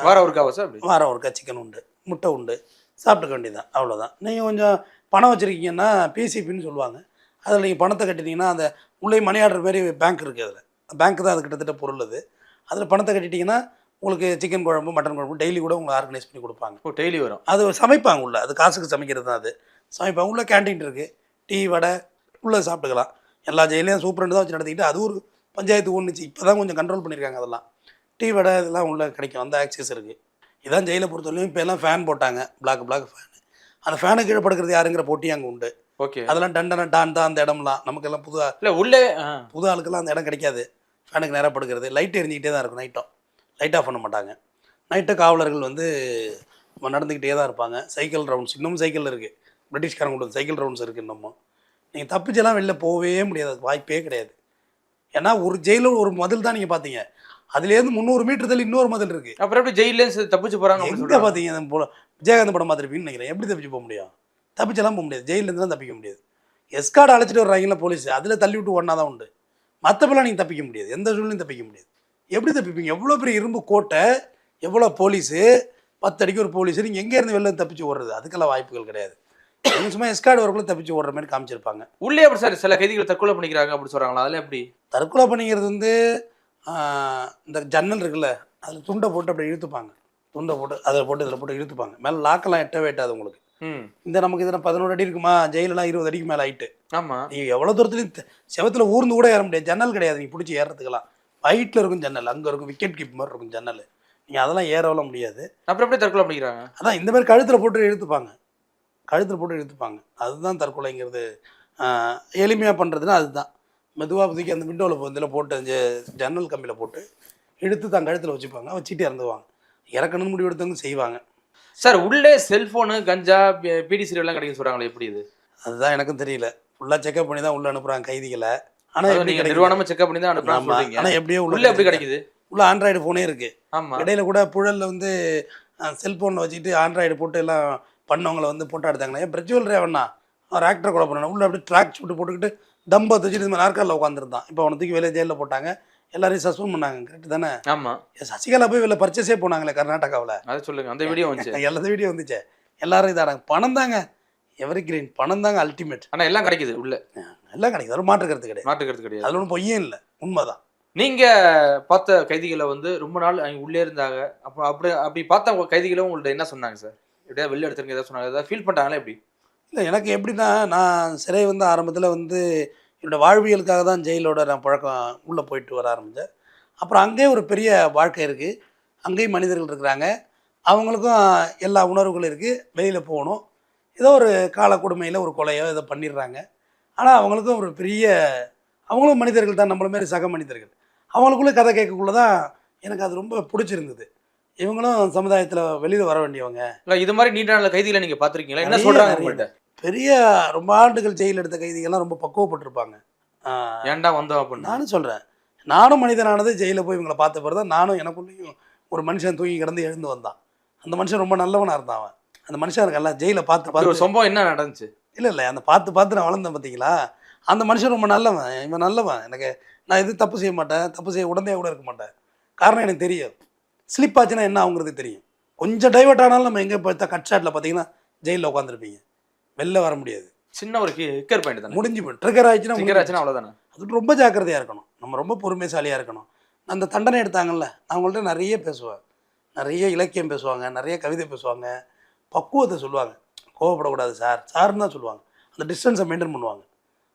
[SPEAKER 2] வாரம் ஒருக்காவா சார்?
[SPEAKER 1] வாரம் ஒருக்கா சிக்கன் உண்டு, முட்டை உண்டு, சாப்பிட்டுக்க வேண்டியதான், அவ்வளோதான். நீங்கள் கொஞ்சம் பணம் வச்சுருக்கீங்கன்னா பிசிபின்னு சொல்லுவாங்க. அதில் நீங்கள் பணத்தை கட்டிட்டீங்கன்னா அந்த உள்ளே மணி ஆர்டர் மாரி பேங்க் இருக்குது. அதில் பேங்க் தான் அது கிட்டத்தட்ட பொருள். அதில் பணத்தை கட்டிட்டிங்கன்னா உங்களுக்கு சிக்கன் குழம்பு, மட்டன் குழம்பு டெய்லி கூட உங்களை ஆர்கனைஸ் பண்ணி கொடுப்பாங்க.
[SPEAKER 2] ஓ, டெய்லி வரும். அது
[SPEAKER 1] சமைப்பாங்க உள்ள, அது காசுக்கு சமைக்கிறது தான். அது சமைப்பாங்க. உள்ள கேன்டீன் இருக்குது, டீ வடை உள்ளே சாப்பிட்டுக்கலாம். எல்லா ஜெயிலையும் சூப்பரண்டு தான் வச்சு நடத்திக்கிட்டு, அது ஒரு பஞ்சாயத்து ஒன்றுச்சு. இப்போ தான் கொஞ்சம் கண்ட்ரோல் பண்ணியிருக்காங்க. அதெல்லாம் டீ வடை இதெல்லாம் உள்ளே கிடைக்கும், அந்த ஆக்சஸ் இருக்குது. இதான் ஜெயிலை பொறுத்தவரையும். இப்போ எல்லாம் ஃபேன் போட்டாங்க, பிளாக் ஃபேனு. அந்த ஃபேனு கீழே படுக்கிறது யாருங்கிற போட்டி அங்கே உண்டு.
[SPEAKER 2] ஓகே.
[SPEAKER 1] அதெல்லாம் டான் தான் அந்த இடம்லாம் நமக்கெல்லாம்
[SPEAKER 2] இல்லை உள்ளே
[SPEAKER 1] புது ஆளுக்கெல்லாம் அந்த இடம் கிடைக்காது. ஃபேனுக்கு நேராக படுக்கிறது. லைட் எரிஞ்சிக்கிட்டே தான் இருக்கும். லைட் ஆஃப் பண்ண மாட்டாங்க. நைட்டு காவலர்கள் வந்து நடந்துக்கிட்டே தான் இருப்பாங்க. சைக்கிள் ரவுண்ட்ஸ் இன்னமும் சைக்கிள் இருக்குது. பிரிட்டிஷ்காரங்க கொண்டு சைக்கிள் ரவுண்ட்ஸ் இருக்குது இன்னமும். நீங்கள் தப்பிச்செல்லாம் வெளில போகவே முடியாது, வாய்ப்பே கிடையாது. ஏன்னா ஒரு ஜெயிலில் ஒரு மதில் தான் நீங்கள் பார்த்தீங்க, அதுலேருந்து 300 மீட்டர் தள்ளி இன்னொரு மதில் இருக்குது.
[SPEAKER 2] அப்புறம் எப்படி ஜெயிலேருந்து தப்பிச்சு போகிறாங்க?
[SPEAKER 1] எங்கே பார்த்தீங்க போல விஜயகாந்த் படம் பார்த்துருப்பீங்கன்னு நினைக்கிறேன். எப்படி தப்பிச்சு போக முடியும்? தப்பிச்செல்லாம் போக முடியாது. ஜெயிலேருந்து தான் தப்பிக்க முடியாது. எஸ்கார்டு அழைச்சிட்டு வர்றாங்களா போலீஸ், அதில் தள்ளி விட்டு ஒன்றா தான் உண்டு. மற்றப்பெல்லாம் நீங்கள் தப்பிக்க முடியாது, எந்த சூழ்நிலையும் தப்பிக்க முடியாது. எப்படி தப்பிப்பீங்க? எவ்வளோ பெரிய இரும்பு கோட்டை, எவ்வளோ போலீஸு, 10 அடிக்கு ஒரு போலீஸு, நீங்கள் எங்கேருந்து வெளில தப்பிச்சு ஓடுறது? அதுக்கெல்லாம் வாய்ப்புகள் கிடையாது. சும்மா எஸ்கார்டு வரக்குள்ள தப்பிச்சு ஓடுற மாதிரி காமிச்சிருப்பாங்க.
[SPEAKER 2] உள்ளே அப்படி சார் சில கைதிகள் தற்கொலை பண்ணிக்கிறாங்க அப்படி சொல்கிறாங்களா? அதில் எப்படி
[SPEAKER 1] தற்கொலை பண்ணிக்கிறது வந்து இந்த ஜன்னல் இருக்குல்ல, அதில் துண்டை போட்டு அப்படி இழுத்துப்பாங்க. துண்டை போட்டு அதில் போட்டு இதில் போட்டு இழுத்துப்பாங்க. மேலே லாக்கெல்லாம் எட்டவே எட்டாது உங்களுக்கு. இந்த நமக்கு இதில் 11 அடி இருக்குமா, ஜெயிலெலாம் 20 அடிக்கு மேலே ஆகிட்டு.
[SPEAKER 2] ஆமாம்.
[SPEAKER 1] நீங்கள் எவ்வளோ தூரத்துலையும் செவத்தில் ஊர்ந்து கூட ஏற முடியாது. ஜன்னல் கிடையாது நீங்கள் பிடிச்சி ஏறதுக்கெல்லாம். ஹைட்டில் இருக்கும் ஜன்னல், அங்கே இருக்கும் விக்கெட் கீப் மாதிரி இருக்கும் ஜன்னல். நீங்கள் அதெல்லாம் ஏறவெல்லாம் முடியாது.
[SPEAKER 2] அப்புறம் எப்படி தற்கொலை பண்ணிக்கிறாங்க? அதான்
[SPEAKER 1] இந்த மாதிரி கழுத்தில் போட்டு இழுத்துப்பாங்க. அதுதான் தற்கொலைங்கிறது. எளிமையாக பண்ணுறதுன்னா அதுதான். மெதுவாக புதுக்கி அந்த விண்டோவில் இதில் போட்டு ஜன்னல் கம்பியில் போட்டு இழுத்து தான் கழுத்தில் வச்சுப்பாங்க, வச்சுட்டு இறந்துவாங்க. இறக்கணும்னு முடிவு எடுத்தவங்க செய்வாங்க.
[SPEAKER 2] சார் உள்ளே செல்ஃபோனு, கஞ்சா, பிடி சீரியல்லாம் கிடைக்கும் சொல்கிறாங்களே, எப்படி இது?
[SPEAKER 1] அதுதான் எனக்கும் தெரியல. ஃபுல்லாக செக்அப் பண்ணி தான் உள்ளே அனுப்புகிறாங்க கைதிகளை. ஆனால்
[SPEAKER 2] நீங்கள் நிர்வாணமாக செக்அப் பண்ணி தான் அனுப்புகிறாங்க.
[SPEAKER 1] ஆனால் எப்படியோ
[SPEAKER 2] உள்ளே எப்படி கிடைக்குது?
[SPEAKER 1] உள்ள ஆண்ட்ராய்டு ஃபோனே இருக்குது.
[SPEAKER 2] ஆமாம்.
[SPEAKER 1] இடையில கூட புழலில் வந்து செல்ஃபோனில் வச்சுட்டு ஆண்ட்ராய்டு போட்டு எல்லாம் பண்ணவங்களை வந்து போட்டோ எடுத்தாங்களே. பிரஜ்வல் ரேவண்ணா அவர் ஆக்டரை கூட பண்ணான். உள்ளே அப்படியே ட்ராக் ஷூட்டு போட்டுக்கிட்டு டம்பை வச்சுட்டு இந்த மாதிரி நாற்காலில் உட்காந்துருந்தான். இப்போ அவனை தூக்கி வெளியே ஜெயிலில் போட்டாங்க, எல்லாரையும் சஸ்பெண்ட் பண்ணாங்க. கரெக்டு தானே?
[SPEAKER 2] ஆமாம்.
[SPEAKER 1] சசிகலா போய் வெளில பர்ச்சேஸே போனாங்களே கர்நாடகாவில்.
[SPEAKER 2] அதை சொல்லுங்கள், அந்த வீடியோ வந்துச்சு.
[SPEAKER 1] எல்லா வீடியோ வந்துச்சு. எல்லாரும் இதாடாங்க. பணம் தாங்க, எவரி கிரீன், பணம் தாங்க அல்டிமேட்.
[SPEAKER 2] ஆனா எல்லாம் கிடைக்குது உள்ள,
[SPEAKER 1] எல்லாம் கிடைக்குது, அதில் மாற்றுக்கிறது கிடையாது.
[SPEAKER 2] மாற்றுக்கிறது கிடையாது.
[SPEAKER 1] அதில் ஒன்றும் பொய்யே இல்லை, உண்மைதான்.
[SPEAKER 2] நீங்க பார்த்த கைதிகளை வந்து ரொம்ப நாள் அங்க உள்ளே இருந்தாங்க. அப்போ அப்படி பார்த்த கைதிகளும் உங்கள்ட்ட என்ன சொன்னாங்க சார்? எப்படியாவது வெளில எடுத்துருங்க ஏதாவது சொன்னாங்க, ஏதாவது ஃபீல் பண்ணிட்டாங்களா எப்படி?
[SPEAKER 1] இல்லை, எனக்கு எப்படின்னா, நான் சிறை வந்து ஆரம்பத்தில் வந்து என்னோடய வாழ்வியலுக்காக தான் ஜெயிலோட நான் பழக்கம் உள்ளே போயிட்டு வர ஆரம்பித்தேன். அப்புறம் அங்கேயே ஒரு பெரிய வாழ்க்கை இருக்குது, அங்கேயும் மனிதர்கள் இருக்கிறாங்க, அவங்களுக்கும் எல்லா உணர்வுகளும் இருக்குது. வெளியில் போகணும், ஏதோ ஒரு கால கொடுமையில் ஒரு கொலையோ ஏதோ பண்ணிடுறாங்க. ஆனால் அவங்களுக்கும் ஒரு பெரிய, அவங்களும் மனிதர்கள் தான், நம்மள மாரி சக மனிதர்கள். அவங்களுக்குள்ளே கதை கேட்கக்குள்ள தான் எனக்கு அது ரொம்ப பிடிச்சிருந்தது. இவங்களும் சமுதாயத்தில் வெளியில் வர வேண்டியவங்க.
[SPEAKER 2] இல்லை இது மாதிரி நீண்ட நாள் கைதிகளை நீங்கள் பார்த்துருக்கீங்களா? என்ன சொல்கிறாங்க உங்கள்கிட்ட?
[SPEAKER 1] பெரிய ரொம்ப ஆண்டுகள் ஜெயில் எடுத்த கைதிகள்லாம் ரொம்ப பக்குவப்பட்டிருப்பாங்க.
[SPEAKER 2] ஏன்டா வந்தோம் அப்படின்னு
[SPEAKER 1] நானும் சொல்கிறேன், நானும் மனிதனானது ஜெயிலில் போய் இவங்களை பார்த்த பிறகு தான் நானும் எனக்குள்ளேயும் ஒரு மனுஷன் தூங்கி கிடந்து எழுந்து வந்தான். அந்த மனுஷன் ரொம்ப நல்லவனாக இருந்தான். அவன் அந்த மனுஷன் இருக்கல்ல, ஜெயிலை பார்த்து பார்த்து
[SPEAKER 2] ஒரு சம்பவம் என்ன நடந்துச்சு?
[SPEAKER 1] இல்லை அந்த பார்த்து நான் வளர்ந்தேன் பார்த்தீங்களா, அந்த மனுஷன் ரொம்ப நல்லவன், இவன் நல்லவன். எனக்கு நான் எதுவும் தப்பு செய்ய மாட்டேன், தப்பு செய்ய உடனே கூட இருக்க மாட்டேன். காரணம் எனக்கு தெரியும், ஸ்லிப் ஆச்சுன்னா என்ன ஆகுங்கிறது தெரியும். கொஞ்சம் டைவர்ட் ஆனாலும் நம்ம எங்கே பார்த்தா கட் ஷாட்டில் பார்த்தீங்கன்னா ஜெயிலில் உட்காந்துருப்பீங்க, வெளில வர முடியாது.
[SPEAKER 2] சின்ன ஒரு கிக்கர் பாயிண்ட் தான்,
[SPEAKER 1] முடிஞ்சு போய் ட்ரிகர் ஆயிடுச்சுன்னா
[SPEAKER 2] அவ்வளோதானே.
[SPEAKER 1] அது ரொம்ப ஜாக்கிரதையாக இருக்கணும், நம்ம ரொம்ப பொறுமைசாலியாக இருக்கணும். அந்த தண்டனை எடுத்தாங்கல்ல, அவங்கள்ட்ட நிறைய பேசுவேன், நிறைய இலக்கியம் பேசுவாங்க, நிறைய கவிதை பேசுவாங்க, பக்குவத்தை சொல்லுவாங்க. கோவப்படக்கூடாது சார், சார்னு தான் சொல்லுவாங்க. அந்த டிஸ்டன்ஸை மெயின்டைன் பண்ணுவாங்க.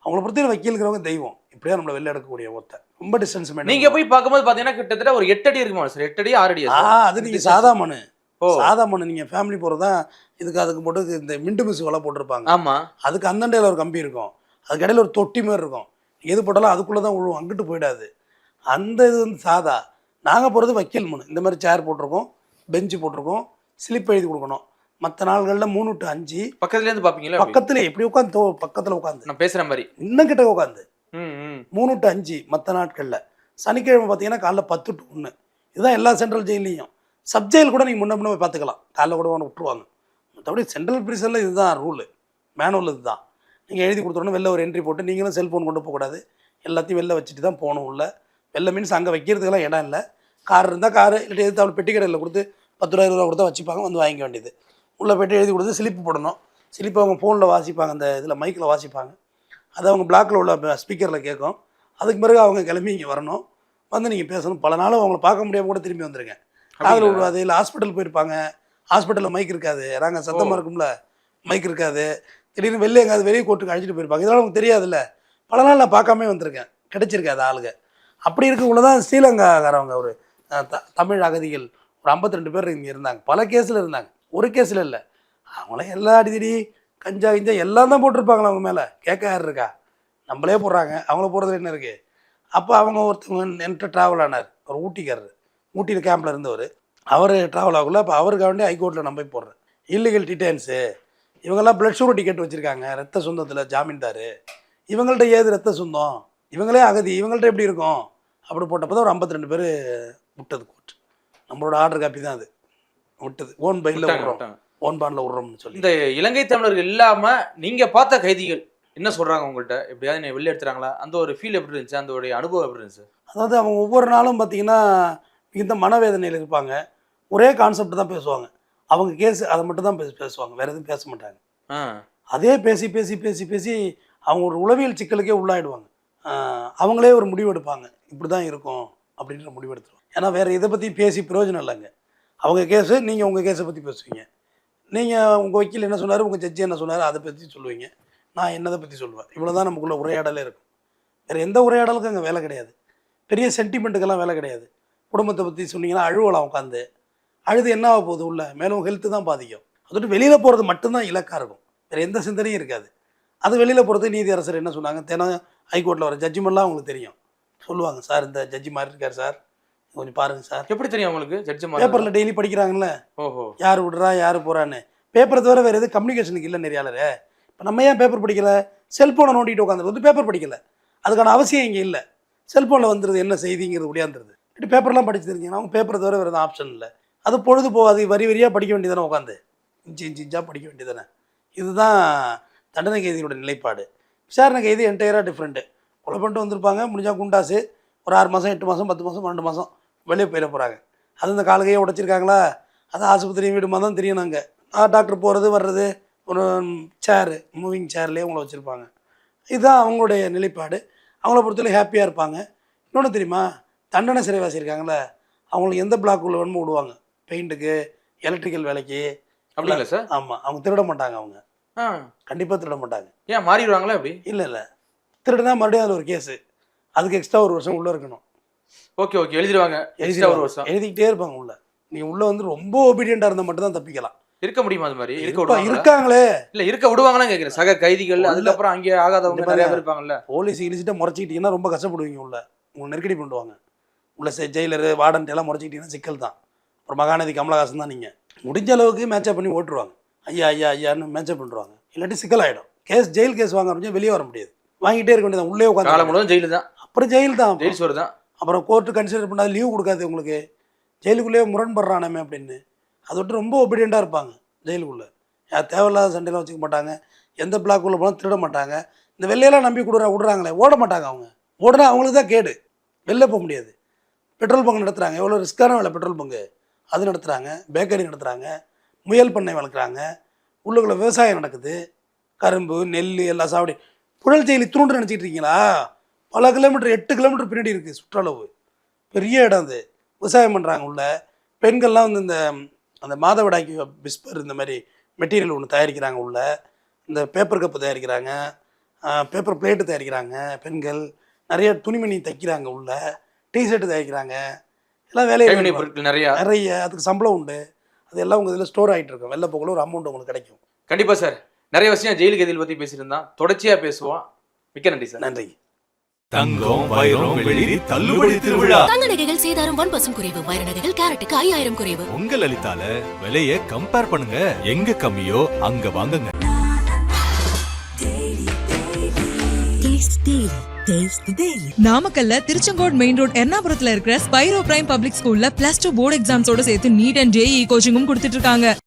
[SPEAKER 1] அவங்கள பொறுத்த வக்கீலுங்கிறவங்க தெய்வம், இப்படியா நம்மளை வெளில எடுக்கக்கூடிய ஒருத்தர் ரொம்ப டிஸ்டன்ஸ் மெயின்டைன்.
[SPEAKER 2] நீங்கள் போய் பார்க்கும்போது பார்த்தீங்கன்னா கிட்டத்தட்ட ஒரு 8 அடி இருக்குமா சார்? 8 அடி 6 அடி?
[SPEAKER 1] அது நீங்கள் சாதா மனு, சாதா மனு. நீங்கள் ஃபேமிலி போகிறதா அதுக்கு போட்டு இந்த மிண்டு மிஸ் வலை போட்டிருப்பாங்க.
[SPEAKER 2] ஆமாம்,
[SPEAKER 1] அதுக்கு அந்தண்டையில் ஒரு கம்பி இருக்கும், அதுக்கு இடையில ஒரு தொட்டி மாதிரி இருக்கும், எது போட்டாலும் அதுக்குள்ளே தான் விழுவும், அங்கிட்டு போயிடாது. அந்த இது வந்து சாதா. நாங்கள் போகிறது வக்கீல் மனு. இந்த மாதிரி சேர் போட்டிருக்கோம், பெஞ்சு போட்டிருக்கோம், ஸ்லிப் எழுதி கொடுக்கணும். மற்ற நாள்களில் 3 to 5
[SPEAKER 2] பக்கத்துலேருந்து பார்ப்பீங்களா?
[SPEAKER 1] பக்கத்தில் எப்படி உட்காந்து, பக்கத்தில் உட்காந்து
[SPEAKER 2] நான் பேசுகிற மாதிரி
[SPEAKER 1] இன்னும் கிட்ட உட்காந்து 3 to 5 மற்ற நாட்களில். சனிக்கிழமை பார்த்தீங்கன்னா காலைல 10 to 1. இதுதான் எல்லா சென்ட்ரல் ஜெயிலையும். சப் ஜெயில் கூட நீங்கள் முன்ன போய் பார்த்துக்கலாம், காலைல கூட ஒன்று விட்டுருவாங்க. மற்றபடி சென்ட்ரல் பிரிசனில் இதுதான் ரூலு, மேனுவல் இதுதான். நீங்கள் எழுதி கொடுத்துடணும், வெளில ஒரு என்ட்ரி போட்டு, நீங்களும் செல்ஃபோன் கொண்டு போகக்கூடாது, எல்லாத்தையும் வெளில வச்சுட்டு தான் போகணும். உள்ள வெளில மீன்ஸ் அங்கே வைக்கிறதுக்கெல்லாம் இடம் இல்லை. கார் இருந்தால் காரு, இல்லாட்டி எதுக்கு அவள் பெட்டி கடையில் கொடுத்து 10 ரூபா 20 ரூபா கொடுத்தா வச்சுப்பாங்க, வந்து வாங்கிக்க வேண்டியது. உள்ளே போய்ட்டு எழுதி கொடுத்து ஸ்லிப்பு போடணும். ஸ்லிப்பு அவங்க ஃபோனில் வாசிப்பாங்க, அந்த இதில் மைக்கில் வாசிப்பாங்க, அது அவங்க பிளாக்கில் உள்ள ஸ்பீக்கரில் கேட்கும். அதுக்கு பிறகு அவங்க கிளம்பி இங்கே வரணும், வந்து நீங்கள் பேசணும். பல நாளும் அவங்கள பார்க்க முடியாமல் கூட திரும்பி வந்துருங்க. காதில் விடுவாது, இல்லை ஹாஸ்பிட்டல் போயிருப்பாங்க, ஹாஸ்பிட்டலில் மைக் இருக்காது, நாங்கள் சத்தமாக இருக்கும்ல, மைக் இருக்காது, திடீர்னு வெளியே எங்காவது வெளியே கோர்ட்டுக்கு அழைச்சிட்டு போயிருப்பாங்க. இதெல்லாம் உங்களுக்கு தெரியாதுல்ல. பல நாள் நான் பார்க்காமே வந்திருக்கேன், கிடைச்சிருக்காது ஆளுங்க. அப்படி இருக்கக்குள்ள தான் ஸ்ரீலங்காக்காரவங்க ஒரு தமிழ் அகதிகள் ஒரு 52 பேர் இங்கே இருந்தாங்க. பல கேஸில் இருந்தாங்க, ஒரு கேஸில் இல்லை. அவங்களே எல்லா அடிதடி கஞ்சா கிஞ்சா எல்லாம் தான் போட்டிருப்பாங்களா அவங்க மேலே. கேட்க யார் இருக்கா? நம்மளே போடுறாங்க, அவங்கள போடுறதுல என்ன இருக்குது? அப்போ அவங்க ஒருத்தவங்க என்கிட்ட ட்ராவல் ஆனார், ஒரு ஊட்டிக்காரர், ஊட்டியில் கேம்பில் இருந்தவர். அவர் ட்ராவல் ஆகல. அப்போ அவருக்கு வேண்டிய ஹைகோர்ட்டில் நம்ம போய் போடுறேன். இல்லீகல் டிடெயின்ஸு, இவங்கெல்லாம் பிளட் ஷூர் டிக்கெட் வச்சுருக்காங்க, ரத்த சொந்தத்தில் ஜாமீன்தார், இவங்கள்ட்ட ஏது ரத்த சொந்தம், இவங்களே அகதி, இவங்கள்ட்ட எப்படி இருக்கும்? அப்படி போட்டப்போ தான் ஒரு 52 பேர் விட்டது கோர்ட். நம்மளோட ஆர்டர் காப்பி தான் அது விட்டது. ஓன் பைலில் விடுறோம், ஓன் பாண்டில் விடுறோம்னு சொல்லி.
[SPEAKER 2] இந்த இலங்கை தமிழர்கள் இல்லாமல் நீங்கள் பார்த்த கைதிகள் என்ன சொல்கிறாங்க உங்கள்கிட்ட? எப்படியாவது நீ வெளில எடுத்துறாங்களா? அந்த ஒரு ஃபீல் எப்படி இருந்துச்சு? அந்த ஒரு அனுபவம் எப்படி இருந்துச்சு?
[SPEAKER 1] அதாவது அவங்க ஒவ்வொரு நாளும் பார்த்தீங்கன்னா இந்த மனவேதனையில் இருப்பாங்க. ஒரே கான்செப்ட் தான் பேசுவாங்க. அவங்க கேஸ் அதை மட்டும் தான் பேசுவாங்க, வேறு எதுவும் பேச மாட்டாங்க. அதே பேசி பேசி பேசி பேசி அவங்க ஒரு உளவியல் சிக்கலுக்கே உள்ளாயிடுவாங்க. அவங்களே ஒரு முடிவு எடுப்பாங்க, இப்படி தான் இருக்கும் அப்படின்ற முடிவு எடுத்துருவாங்க. ஏன்னா வேறு இதை பற்றி பேசி பிரயோஜனம் இல்லைங்க. அவங்க கேஸு, நீங்கள் உங்கள் கேஸை பற்றி பேசுவீங்க, நீங்கள் உங்கள் வக்கீல் என்ன சொன்னார், உங்கள் ஜட்ஜி என்ன சொன்னார், அதை பற்றி சொல்லுவீங்க, நான் என்னதை பற்றி சொல்லுவேன். இவ்வளோ தான் நமக்குள்ள உரையாடலே இருக்கும். வேறு எந்த உரையாடலுக்கும் அங்கே வேலை கிடையாது. பெரிய சென்டிமெண்ட்டுக்கெல்லாம் வேலை கிடையாது. குடும்பத்தை பற்றி சொன்னீங்கன்னா அழுவலாம், உட்காந்து அழுது என்ன ஆக போகுது, உள்ள மேலும் ஹெல்த்து தான் பாதிக்கும். அதோட்டு வெளியில் போகிறது மட்டும்தான் இலக்காக இருக்கும், வேறு எந்த சிந்தனையும் இருக்காது. அது வெளியில் போகிறது நீதி அரசர் என்ன சொன்னாங்க, தினம் ஹைகோர்ட்டில் வர ஜட்ஜிமெண்ட்லாம் அவங்களுக்கு தெரியும். சொல்லுவாங்க, சார் இந்த ஜட்ஜி மாதிரி இருக்கார் சார், கொஞ்சம் பாருங்கள் சார்.
[SPEAKER 2] எப்படி தெரியும் அவங்களுக்கு? ஜட்ஜி
[SPEAKER 1] பேப்பரில் டெய்லி படிக்கிறாங்கல்ல,
[SPEAKER 2] ஓஹோ,
[SPEAKER 1] யார் விடுறா யார் போகிறான்னு. பேப்பரை தவிர வேறு எது கம்யூனிகேஷனுக்கு இல்லை நெறியாளர். இப்போ நம்ம ஏன் பேப்பர் படிக்கல? செல்ஃபோனை நோண்டிட்டு உட்காந்துருக்கு, பேப்பர் படிக்கலை, அதுக்கான அவசியம் இங்கே இல்லை. செல்ஃபோனில் வந்துடுது என்ன செய்திங்கிறது முடியாந்துருது. இப்படி பேப்பர்லாம் படிச்சு தெரிஞ்சிங்கன்னா அவங்க பேப்பரை தவிர வேறு எதுவும் ஆப்ஷன் இல்லை. அது பொழுது போகாது, வரி வரியாக படிக்க வேண்டியதானே, உட்காந்து இன்ச்சாக படிக்க வேண்டியதானே. இதுதான் தண்டனை கைதியோட நிலைப்பாடு. விசாரணை கைதி என்டையராக டிஃப்ரெண்ட்டு. கொலை பண்ணிட்டு வந்திருப்பாங்க, முடிஞ்சால் குண்டாசு, ஒரு 6 மாதம் 8 மாதம் 10 மாதம் 12 மாதம் வெளியே போயிட போகிறாங்க. அது இந்த காலகையை உடைச்சிருக்காங்களா, அது ஆஸ்பத்திரி வீடுமா தான் தெரியும். நாங்கள் டாக்டர் போகிறது வர்றது ஒரு சேரு, மூவிங் சேர்லேயே உங்களை வச்சுருப்பாங்க. இதுதான் அவங்களுடைய நிலைப்பாடு. அவங்கள பொறுத்தவரை ஹாப்பியாக இருப்பாங்க. இன்னொன்று தெரியுமா, தண்டனை சிறைவாசி இருக்காங்களே, அவங்களுக்கு எந்த பிளாக் உள்ள வேணுமோ விடுவாங்க. பெயிண்ட்டுக்கு, எலக்ட்ரிக்கல் வேலைக்கு.
[SPEAKER 2] அப்படிங்களா சார்?
[SPEAKER 1] ஆமாம், அவங்க திருட மாட்டாங்க. அவங்க
[SPEAKER 2] ஆ
[SPEAKER 1] கண்டிப்பாக திருட மாட்டாங்க.
[SPEAKER 2] ஏன் மாறிடுவாங்களா அப்படி?
[SPEAKER 1] இல்லை திருடுனா மறுபடியும் அதில் ஒரு கேஸு, அதுக்கு எக்ஸ்ட்ரா 1 வருஷம் உள்ளே இருக்கணும்.
[SPEAKER 2] ஓகே எழுதிடுவாங்க. எக்ஸ்ட்ரா 1 வருஷம்
[SPEAKER 1] எழுதிக்கிட்டே இருப்பாங்க உள்ள. நீங்கள் உள்ளே வந்து ரொம்ப ஒபீடியண்ட்டாக இருந்தால் மட்டும் தான் தப்பிக்கலாம்.
[SPEAKER 2] இருக்க முடியுமா? அது மாதிரி இருக்க விடுவாங்க?
[SPEAKER 1] இருக்காங்களே.
[SPEAKER 2] இல்லை இருக்க விடுவாங்களான்னு கேட்குறேன். சக கைதிகள், அதுக்கப்புறம் அங்கே ஆகாதவங்க நிறைய பேர் இருப்பாங்கல்ல.
[SPEAKER 1] போலீஸ் இழிச்சிட்டு முறைச்சிக்கிட்டீங்கன்னா ரொம்ப கஷ்டப்படுவீங்க. உள்ள உங்களை நெருக்கடி பண்ணுவாங்க. உள்ள ஜெயிலரு, வார்டன் எல்லாம் முறைச்சிக்கிட்டீங்கன்னா சிக்கல் தான். அப்புறம் மகாநதி கமலஹாசன் தான். நீங்கள் முடிஞ்ச அளவுக்கு மேட்சப் பண்ணி ஓட்டுருவாங்க. ஐயான்னு மேட்சப் பண்ணுவாங்க. இல்லாட்டி சிக்கல் ஆகிடும். ஜெயில் கேஸ் வாங்க ஆரம்பிச்சா வெளியே வர முடியாது. வாங்கிட்டே இருக்க வேண்டியது. உள்ளே உட்காந்து
[SPEAKER 2] காலம் முழுவதும் ஜெயிலு தான்.
[SPEAKER 1] அப்புறம் ஜெயில் தான்,
[SPEAKER 2] ஜெயில் சோறு தான்.
[SPEAKER 1] அப்புறம் கோர்ட்டு கன்சிடர் பண்ணாது, லீவ் கொடுக்காது உங்களுக்கு. ஜெயிலுக்குள்ளேயே முரண்படுறானமே அப்படின்னு. அதை விட்டு ரொம்ப ஒபீடியண்ட்டாக இருப்பாங்க ஜெயிலுக்குள்ளே. யார் தேவையில்லாத சண்டையெல்லாம் வச்சுக்க மாட்டாங்க. எந்த பிளாக்குள்ளே போனால் திருட மாட்டாங்க. இந்த வெளியெல்லாம் நம்பி விடுறாங்களே, ஓட மாட்டாங்க. அவங்க ஓடுனா அவங்களுக்கு தான் கேடு. வெளில போக முடியாது. பெட்ரோல் பங்க் நடத்துகிறாங்க. எவ்வளோ ரிஸ்க்கான வேலை பெட்ரோல் பங்கு. அது நடத்துகிறாங்க. பேக்கரி நடத்துகிறாங்க. முயல் பண்ணை வளர்க்குறாங்க. உள்ளுக்குள்ளே விவசாயம் நடக்குது. கரும்பு, நெல் எல்லாம் சாப்பிடி. புழல் ஜெயில் இத்தினோண்டு நினச்சிட்டு இருக்கீங்களா? பல கிலோமீட்டர், 8 கிலோமீட்டர் பின்னாடி இருக்குது சுற்றளவு. பெரிய இடம் அது. விவசாயம் பண்ணுறாங்க உள்ள. பெண்கள்லாம் வந்து இந்த அந்த மாதவிடாய்க்கு விஸ்பர் இந்த மாதிரி மெட்டீரியல் ஒன்று தயாரிக்கிறாங்க உள்ள. இந்த பேப்பர் கப்பு தயாரிக்கிறாங்க, பேப்பர் பிளேட்டு தயாரிக்கிறாங்க. பெண்கள் நிறைய துணிமணி தைக்கிறாங்க உள்ள. டிஷர்ட்டு தயாரிக்கிறாங்க. எல்லாம் வேலையை
[SPEAKER 2] பொருட்கள் நிறைய.
[SPEAKER 1] அதுக்கு சம்பளம் உண்டு. அது எல்லாம் உங்கள் இதில் ஸ்டோர் ஆகிட்டு இருக்கும். வெளில போகல ஒரு அமௌண்ட் உங்களுக்கு கிடைக்கும்.
[SPEAKER 2] கண்டிப்பாக சார். நிறைய விஷயம் ஜெயில் கைதிகள் பற்றி பேசியிருந்தான். தொடர்ச்சியாக பேசுவோம். மிக்க நன்றி சார்.
[SPEAKER 1] நன்றி.
[SPEAKER 3] தங்கம், வைரம், வெள்ளி தள்ளுபடி திருவிழா.
[SPEAKER 4] தங்க நகைகள் சேதாரம் 1% குறைவு. வைர நகைகள் கேரட்டுக்கு 5000 குறைவு.
[SPEAKER 3] உங்க லலிதால விலையை கம்பேர் பண்ணுங்க. எங்க கம்மியோ அங்க வாங்குங்க.
[SPEAKER 5] நாமக்கல்ல திருச்செங்கோடு மெயின் ரோட் எர்ணாபுரத்துல இருக்கிற ஸ்பைரோ பிரைம் பப்ளிக் ஸ்கூல்ல +2 போர்டு எக்ஸாம்ஸோட சேர்த்து நீட் அண்ட் JEE கோச்சிங்கும் கொடுத்துட்டு இருக்காங்க.